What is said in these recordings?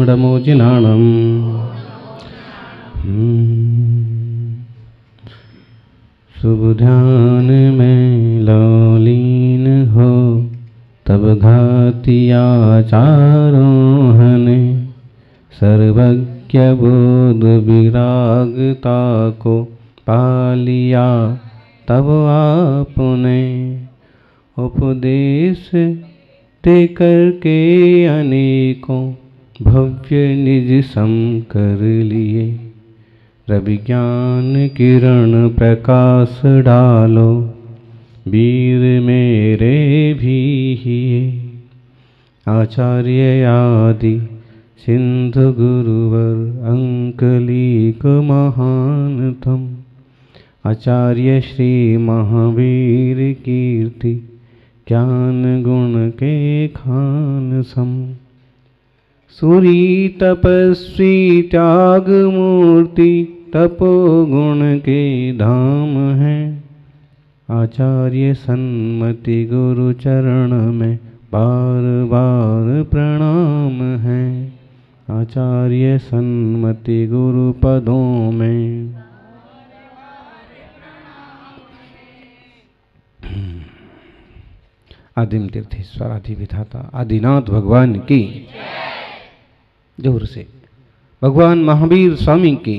डमोजिनाणम्। शुभ ध्यान में लौलीन हो तब घाति आचारोहने, सर्वज्ञ बोध विरागता को पालिया तब आपने। उपदेश दे करके अनेकों भव्य निज सम कर लिए, रवि ज्ञान किरण प्रकाश डालो वीर मेरे भी हिए। आचार्य आदि सिंधु गुरुवर अंकलिक महानतम, आचार्य श्री महावीर कीर्ति ज्ञान गुण के खान सम। सूरी तपस्वी त्याग मूर्ति तपो गुण के धाम है, आचार्य सन्मति गुरु चरण में बार बार प्रणाम है। आचार्य सन्मति गुरु पदों में। आदिम तीर्थेश्वर आदि विधाता आदिनाथ भगवान की जोर से, भगवान महावीर स्वामी की,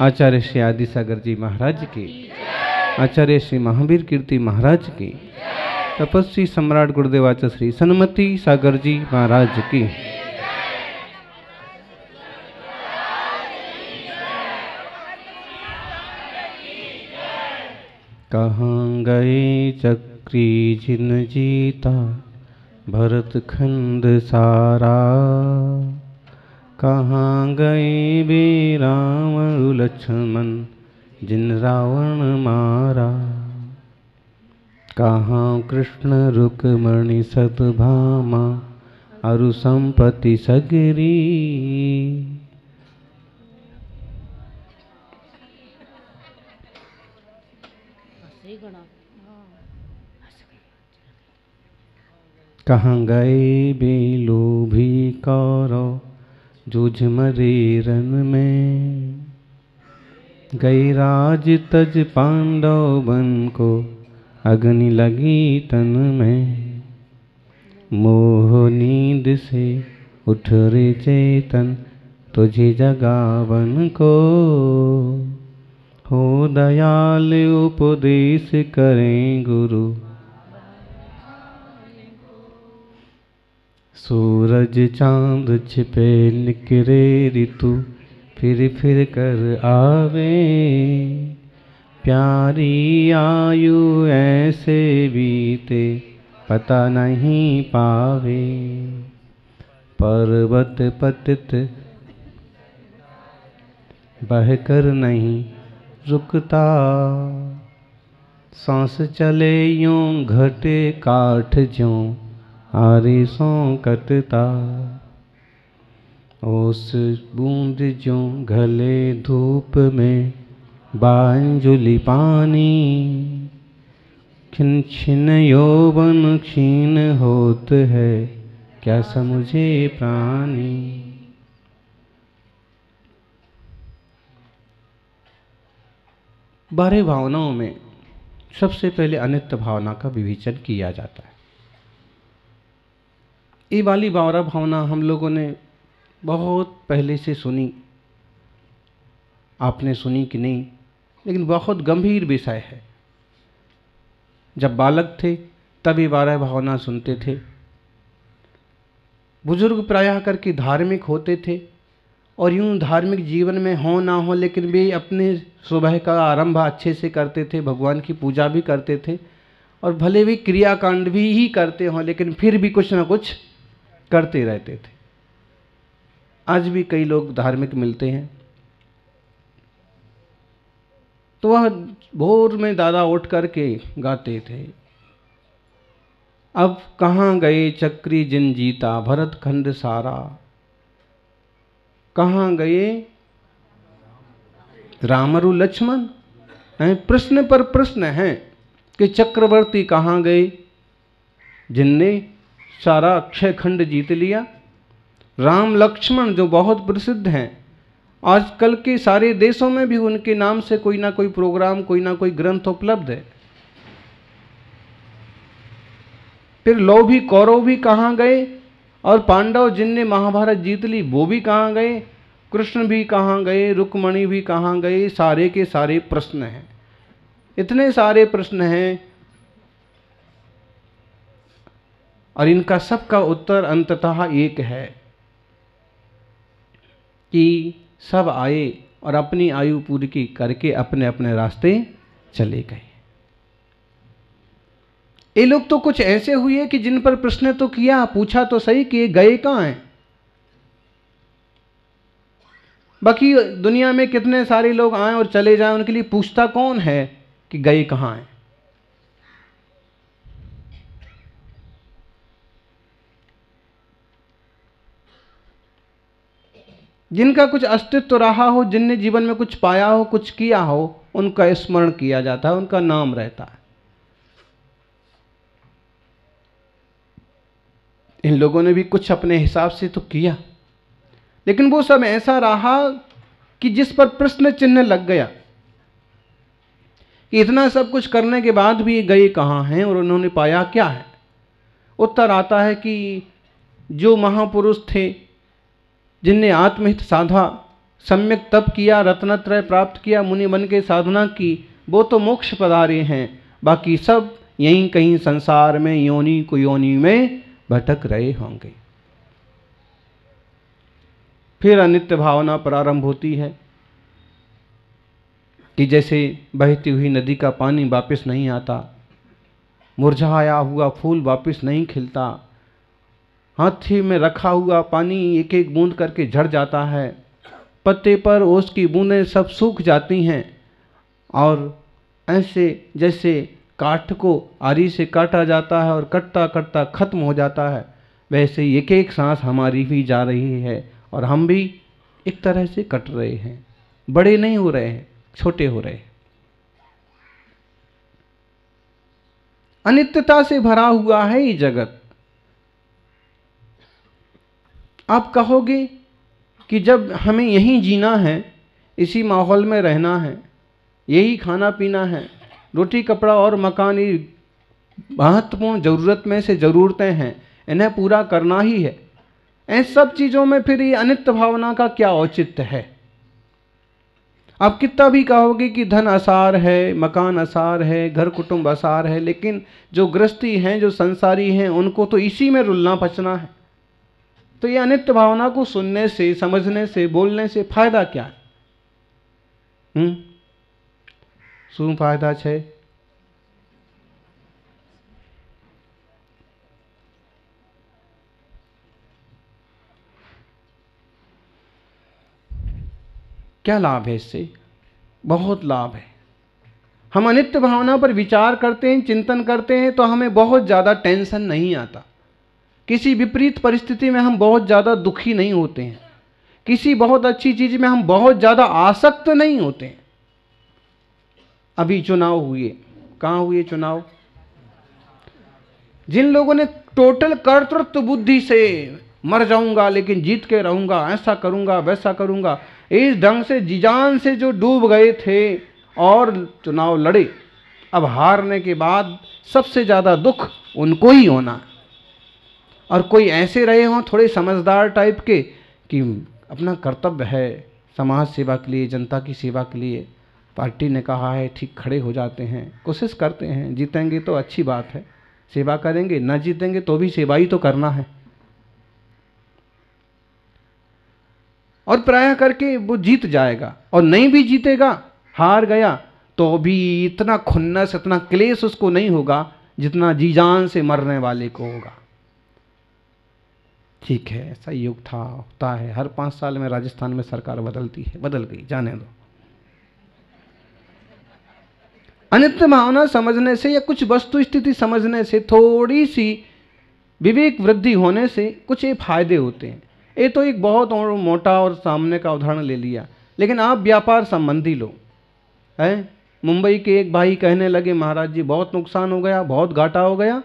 आचार्य श्री आदि सागर जी महाराज की, आचार्य श्री महावीर कीर्ति महाराज की, तपस्वी सम्राट गुरुदेवाचार्य श्री सन्मति सागर जी महाराज की। कहाँ गए चक्री जिन जीता भरत खंड सारा, कहाँ गए वे राम लक्ष्मण जिन रावण मारा। कहाँ कृष्ण रुक्मणी सतभामा अरु संपत्ति सगरी। कहाँ गए वे लोभी कौरव जूझ मरे रन में, गई राज तज पांडव बन को अग्नि लगी तन में। मोह नींद से उठ रे चेतन तुझे जगावन को, हो दयाल उपदेश करें गुरु। सूरज चांद छिपे निकरे ऋतु फिर कर आवे, प्यारी आयु ऐसे बीते पता नहीं पावे। पर्वत पतित बहकर नहीं रुकता, सांस चले यूं घटे काठ ज्यों आरिसों कटता। ओस बूंद ज्यों घले धूप में बांजुली पानी, खिन छिन यौवन क्षीण होत है क्या समझे प्राणी। बारह भावनाओं में सबसे पहले अनित्य भावना का विवेचन किया जाता है। ये वाली 12 भावना हम लोगों ने बहुत पहले से सुनी, आपने सुनी कि नहीं, लेकिन बहुत गंभीर विषय है। जब बालक थे तब ये 12 भावना सुनते थे। बुजुर्ग प्रायः करके धार्मिक होते थे और यूं धार्मिक जीवन में हो ना हो लेकिन वे अपने सुबह का आरंभ अच्छे से करते थे, भगवान की पूजा भी करते थे और भले भी क्रियाकांड भी ही करते हों लेकिन फिर भी कुछ ना कुछ करते रहते थे। आज भी कई लोग धार्मिक मिलते हैं तो वह भोर में दादा उठ करके गाते थे, अब कहाँ गए चक्री जिन जीता भरत खंड सारा। कहाँ गए रामरु लक्ष्मण, प्रश्न पर प्रश्न है कि चक्रवर्ती कहाँ गए जिनने सारा अक्षय खंड जीत लिया। राम लक्ष्मण जो बहुत प्रसिद्ध हैं, आजकल के सारे देशों में भी उनके नाम से कोई ना कोई प्रोग्राम, कोई ना कोई ग्रंथ उपलब्ध है। फिर लौ भी कौरव भी कहाँ गए, और पांडव जिनने महाभारत जीत ली वो भी कहाँ गए, कृष्ण भी कहाँ गए, रुक्मणी भी कहाँ गए, सारे के सारे प्रश्न हैं। इतने सारे प्रश्न हैं और इनका सबका उत्तर अंततः एक है कि सब आए और अपनी आयु पूरी करके अपने अपने रास्ते चले गए। ये लोग तो कुछ ऐसे हुए कि जिन पर प्रश्न तो किया, पूछा तो सही कि ये गए कहाँ हैं। बाकी दुनिया में कितने सारे लोग आए और चले जाएं, उनके लिए पूछता कौन है कि गए कहाँ हैं। जिनका कुछ अस्तित्व रहा हो, जिनने जीवन में कुछ पाया हो, कुछ किया हो, उनका स्मरण किया जाता है, उनका नाम रहता है। इन लोगों ने भी कुछ अपने हिसाब से तो किया, लेकिन वो सब ऐसा रहा कि जिस पर प्रश्न चिन्ह लग गया कि इतना सब कुछ करने के बाद भी ये गए कहाँ हैं और उन्होंने पाया क्या है। उत्तर आता है कि जो महापुरुष थे, जिनने आत्महित साधा, सम्यक तप किया, रत्नत्रय प्राप्त किया, मुनि बन के साधना की, वो तो मोक्ष पधारे हैं। बाकी सब यहीं कहीं संसार में योनि को योनि में भटक रहे होंगे। फिर अनित्य भावना प्रारंभ होती है कि जैसे बहती हुई नदी का पानी वापस नहीं आता, मुरझाया हुआ फूल वापस नहीं खिलता, हाथी में रखा हुआ पानी एक एक बूंद करके झड़ जाता है, पत्ते पर ओस की बूंदें सब सूख जाती हैं, और ऐसे जैसे काठ को आरी से काटा जाता है और कटता कटता खत्म हो जाता है, वैसे एक एक सांस हमारी भी जा रही है और हम भी एक तरह से कट रहे हैं। बड़े नहीं हो रहे हैं, छोटे हो रहे हैं। अनित्यता से भरा हुआ है ये जगत। आप कहोगे कि जब हमें यहीं जीना है, इसी माहौल में रहना है, यही खाना पीना है, रोटी कपड़ा और मकान ये महत्वपूर्ण ज़रूरत में से ज़रूरतें हैं, इन्हें पूरा करना ही है, इन सब चीज़ों में फिर ये अनित्य भावना का क्या औचित्य है। आप कितना भी कहोगे कि धन असार है, मकान असार है, घर कुटुंब असार है, लेकिन जो गृहस्थी हैं, जो संसारी हैं, उनको तो इसी में रुलना पचना है। तो ये अनित्य भावना को सुनने से, समझने से, बोलने से फायदा क्या है? શું फायदा છે? क्या लाभ है इससे? बहुत लाभ है। हम अनित्य भावना पर विचार करते हैं, चिंतन करते हैं, तो हमें बहुत ज़्यादा टेंशन नहीं आता। किसी विपरीत परिस्थिति में हम बहुत ज़्यादा दुखी नहीं होते हैं। किसी बहुत अच्छी चीज़ में हम बहुत ज़्यादा आसक्त नहीं होते हैं। अभी चुनाव हुए, कहाँ हुए चुनाव? जिन लोगों ने टोटल कर्तृत्व बुद्धि से मर जाऊंगा लेकिन जीत के रहूंगा, ऐसा करूंगा वैसा करूंगा, इस ढंग से जीजान से जो डूब गए थे और चुनाव लड़े, अब हारने के बाद सबसे ज़्यादा दुख उनको ही होना। और कोई ऐसे रहे हों थोड़े समझदार टाइप के कि अपना कर्तव्य है समाज सेवा के लिए, जनता की सेवा के लिए, पार्टी ने कहा है, ठीक खड़े हो जाते हैं, कोशिश करते हैं, जीतेंगे तो अच्छी बात है, सेवा करेंगे, ना जीतेंगे तो भी सेवा ही तो करना है। और प्रायः करके वो जीत जाएगा, और नहीं भी जीतेगा, हार गया, तो भी इतना खुन्नस, इतना क्लेश उसको नहीं होगा जितना जी जान से मरने वाले को होगा। ठीक है, ऐसा युग था, होता है, हर 5 साल में राजस्थान में सरकार बदलती है, बदल गई, जाने दो। अनित्य भावना समझने से या कुछ वस्तु स्थिति समझने से, थोड़ी सी विवेक वृद्धि होने से कुछ ये फायदे होते हैं। ये तो एक बहुत और मोटा और सामने का उदाहरण ले लिया, लेकिन आप व्यापार संबंधी लोग हैं। मुंबई के एक भाई कहने लगे, महाराज जी बहुत नुकसान हो गया, बहुत घाटा हो गया,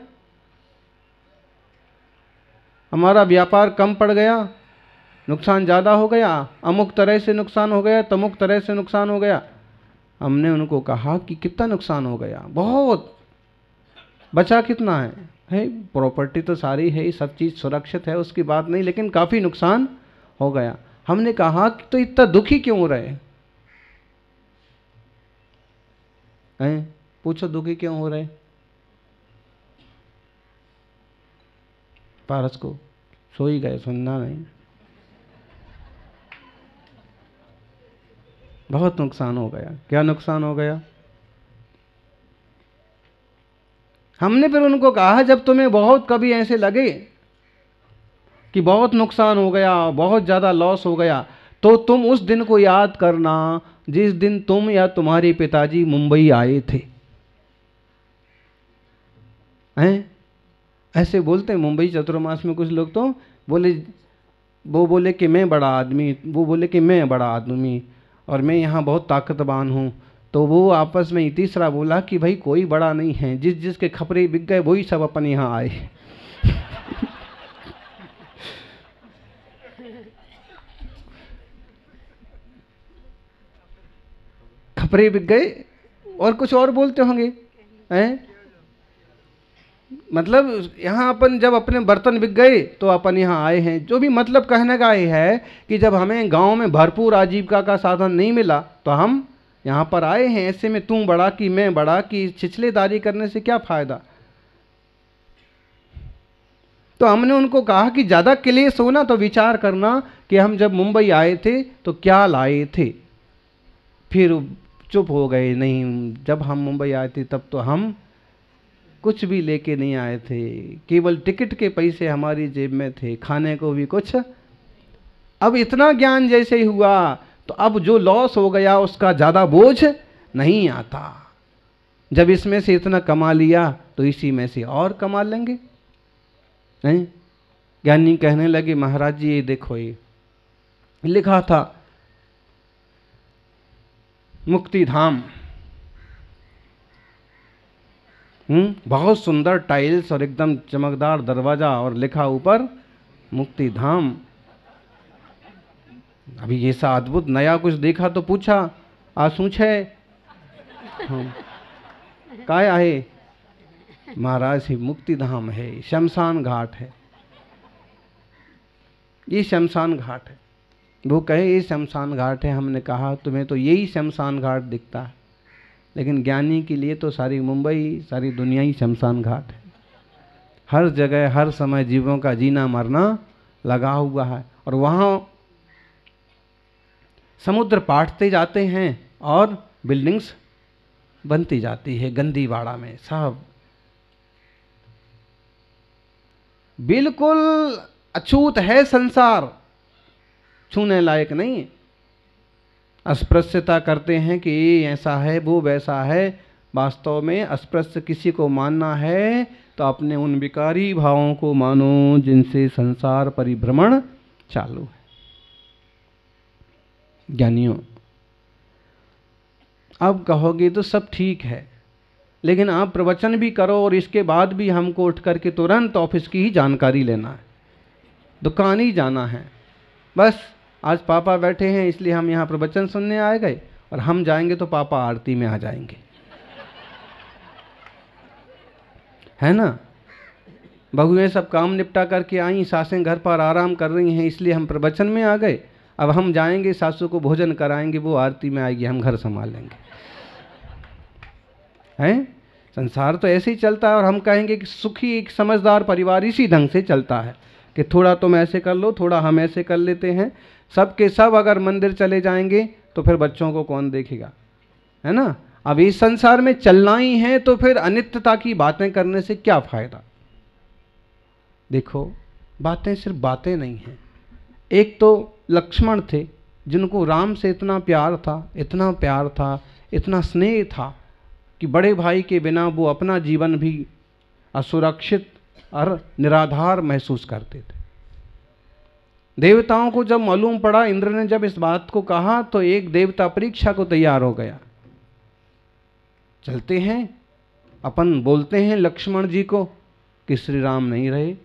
हमारा व्यापार कम पड़ गया, नुकसान ज़्यादा हो गया, अमुक तरह से नुकसान हो गया, तमुक तरह से नुकसान हो गया। हमने उनको कहा कि कितना नुकसान हो गया, बहुत, बचा कितना है प्रॉपर्टी तो सारी है, सब चीज़ सुरक्षित है, उसकी बात नहीं, लेकिन काफ़ी नुकसान हो गया। हमने कहा कि तो इतना दुखी क्यों हो रहे हैं? पूछो दुखी क्यों हो रहे? पारस को सो ही गए, सुनना नहीं। बहुत नुकसान हो गया। क्या नुकसान हो गया? हमने फिर उनको कहा जब तुम्हें बहुत कभी ऐसे लगे कि बहुत नुकसान हो गया, बहुत ज़्यादा लॉस हो गया, तो तुम उस दिन को याद करना जिस दिन तुम या तुम्हारे पिताजी मुंबई आए थे। हैं? ऐसे बोलते हैं मुंबई चतुर्मास में कुछ लोग, तो वो बोले कि मैं बड़ा आदमी, वो बोले कि मैं बड़ा आदमी और मैं यहाँ बहुत ताकतवान हूँ। तो वो आपस में ही तीसरा बोला कि भाई कोई बड़ा नहीं है, जिस जिसके खपरे बिक गए वही सब अपन यहाँ आए। खपरे बिक गए और कुछ और बोलते होंगे, हैं? मतलब यहाँ अपन जब अपने बर्तन बिक गए तो अपन यहाँ आए हैं। जो भी मतलब कहने का ये है कि जब हमें गांव में भरपूर आजीविका का साधन नहीं मिला तो हम यहाँ पर आए हैं। ऐसे में तू बड़ा कि मैं बड़ा कि छिछलेदारी करने से क्या फायदा? तो हमने उनको कहा कि ज़्यादा क्लेश हो ना तो विचार करना कि हम जब मुंबई आए थे तो क्या लाए थे। फिर चुप हो गए, नहीं जब हम मुंबई आए थे तब तो हम कुछ भी लेके नहीं आए थे, केवल टिकट के पैसे हमारी जेब में थे, खाने को भी कुछ। अब इतना ज्ञान जैसे ही हुआ तो अब जो लॉस हो गया उसका ज़्यादा बोझ नहीं आता। जब इसमें से इतना कमा लिया तो इसी में से और कमा लेंगे। नहीं, ज्ञानी कहने लगे महाराज जी ये देखो, ये लिखा था मुक्ति धाम, बहुत सुंदर टाइल्स और एकदम चमकदार दरवाजा और लिखा ऊपर मुक्ति धाम। अभी ऐसा अद्भुत नया कुछ देखा तो पूछा आंसू छे काय आहे? महाराज ही मुक्ति धाम है, शमशान घाट है, ये शमशान घाट है। वो कहे ये शमशान घाट है। हमने कहा तुम्हें तो यही शमशान घाट दिखता है, लेकिन ज्ञानी के लिए तो सारी मुंबई, सारी दुनिया ही शमशान घाट है। हर जगह हर समय जीवों का जीना मरना लगा हुआ है और वहाँ समुद्र पाटते जाते हैं और बिल्डिंग्स बनती जाती है गंदीवाड़ा में। सब बिल्कुल अछूत है संसार, छूने लायक नहीं है। अस्पृश्यता करते हैं कि ऐसा है वो वैसा है, वास्तव में अस्पृश्य किसी को मानना है तो अपने उन विकारी भावों को मानो जिनसे संसार परिभ्रमण चालू है। ज्ञानियों, अब कहोगे तो सब ठीक है, लेकिन आप प्रवचन भी करो और इसके बाद भी हमको उठ करके तुरंत ऑफिस की ही जानकारी लेना है, दुकान ही जाना है। बस आज पापा बैठे हैं इसलिए हम यहाँ प्रवचन सुनने आए गए, और हम जाएंगे तो पापा आरती में आ जाएंगे, है ना? बहुएं सब काम निपटा करके आई, सासें घर पर आराम कर रही हैं, इसलिए हम प्रवचन में आ गए। अब हम जाएंगे, सासू को भोजन कराएंगे, वो आरती में आएगी, हम घर संभाल लेंगे। हैं? संसार तो ऐसे ही चलता है। और हम कहेंगे कि सुखी एक समझदार परिवार इसी ढंग से चलता है कि थोड़ा तुम ऐसे कर लो, थोड़ा हम ऐसे कर लेते हैं। सब के सब अगर मंदिर चले जाएंगे तो फिर बच्चों को कौन देखेगा, है ना? अब इस संसार में चलना ही है तो फिर अनित्यता की बातें करने से क्या फायदा? देखो, बातें सिर्फ बातें नहीं हैं। एक तो लक्ष्मण थे जिनको राम से इतना प्यार था, इतना प्यार था, इतना स्नेह था कि बड़े भाई के बिना वो अपना जीवन भी असुरक्षित और निराधार महसूस करते थे। देवताओं को जब मालूम पड़ा, इंद्र ने जब इस बात को कहा, तो एक देवता परीक्षा को तैयार हो गया। चलते हैं, अपन बोलते हैं लक्ष्मण जी को कि श्री राम नहीं रहे।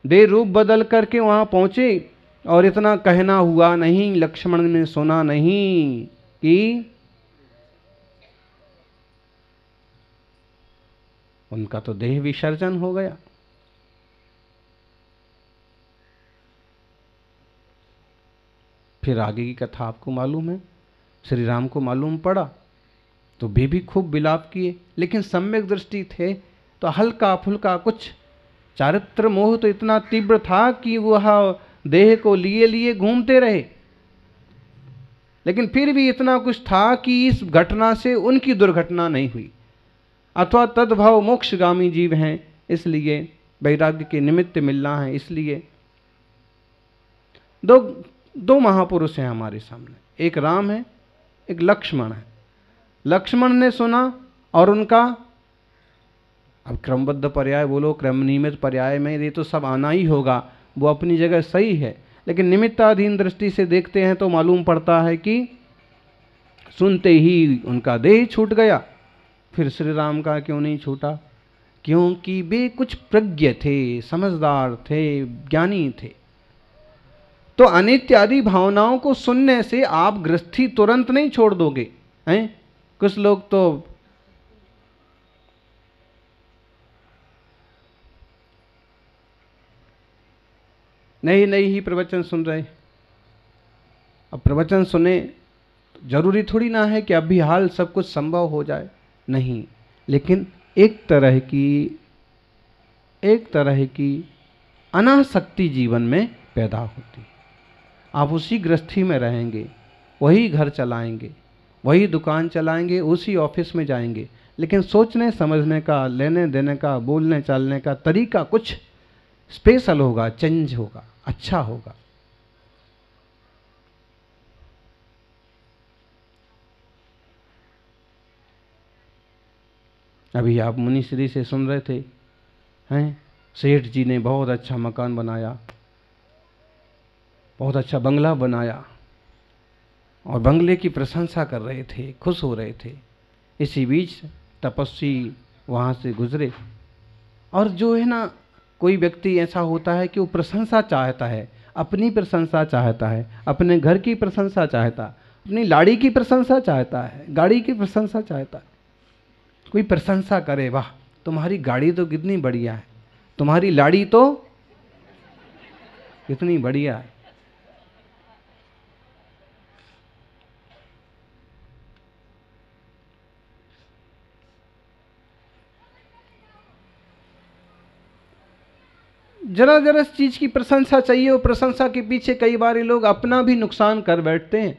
वे रूप बदल करके वहां पहुंचे और इतना कहना हुआ नहीं, लक्ष्मण ने सुना नहीं कि उनका तो देह विसर्जन हो गया। फिर आगे की कथा आपको मालूम है, श्री राम को मालूम पड़ा तो वे भी खूब विलाप किए, लेकिन सम्यक दृष्टि थे तो हल्का फुल्का कुछ, चारित्र मोह तो इतना तीव्र था कि वह देह को लिए लिए घूमते रहे। लेकिन फिर भी इतना कुछ था कि इस घटना से उनकी दुर्घटना नहीं हुई। अथवा तद्भव मोक्षगामी जीव हैं, इसलिए वैराग्य के निमित्त मिलना है। इसलिए दो महापुरुष हैं हमारे सामने, एक राम है, एक लक्ष्मण है। लक्ष्मण ने सुना और उनका, अब क्रमबद्ध पर्याय बोलो, क्रम नियमित पर्याय में ये तो सब आना ही होगा, वो अपनी जगह सही है, लेकिन निमित्ताधीन दृष्टि से देखते हैं तो मालूम पड़ता है कि सुनते ही उनका देह छूट गया। फिर श्री राम का क्यों नहीं छूटा? क्योंकि वे कुछ प्रज्ञ थे, समझदार थे, ज्ञानी थे। तो अनित्य आदि भावनाओं को सुनने से आप गृहस्थी तुरंत नहीं छोड़ दोगे हैं। कुछ लोग तो नहीं ही प्रवचन सुन रहे। अब प्रवचन सुने, जरूरी थोड़ी ना है कि अभी हाल सब कुछ संभव हो जाए, नहीं, लेकिन एक तरह की अनासक्ति जीवन में पैदा होती। आप उसी गृहस्थी में रहेंगे, वही घर चलाएंगे, वही दुकान चलाएंगे, उसी ऑफिस में जाएंगे, लेकिन सोचने समझने का, लेने देने का, बोलने चालने का तरीका कुछ स्पेशल होगा, चेंज होगा, अच्छा होगा। अभी आप मुनिश्री से सुन रहे थे हैं, सेठ जी ने बहुत अच्छा मकान बनाया, बहुत अच्छा बंगला बनाया, और बंगले की प्रशंसा कर रहे थे, खुश हो रहे थे। इसी बीच तपस्वी वहाँ से गुजरे, और जो है ना, कोई व्यक्ति ऐसा होता है कि वो प्रशंसा चाहता है, अपनी प्रशंसा चाहता है, अपने घर की प्रशंसा चाहता है, अपनी लाड़ी की प्रशंसा चाहता है, गाड़ी की प्रशंसा चाहता है। कोई प्रशंसा करे, वाह तुम्हारी गाड़ी तो कितनी बढ़िया है, तुम्हारी लाड़ी तो कितनी बढ़िया है। जरा जरा इस चीज की प्रशंसा चाहिए, और प्रशंसा के पीछे कई बार ये लोग अपना भी नुकसान कर बैठते हैं।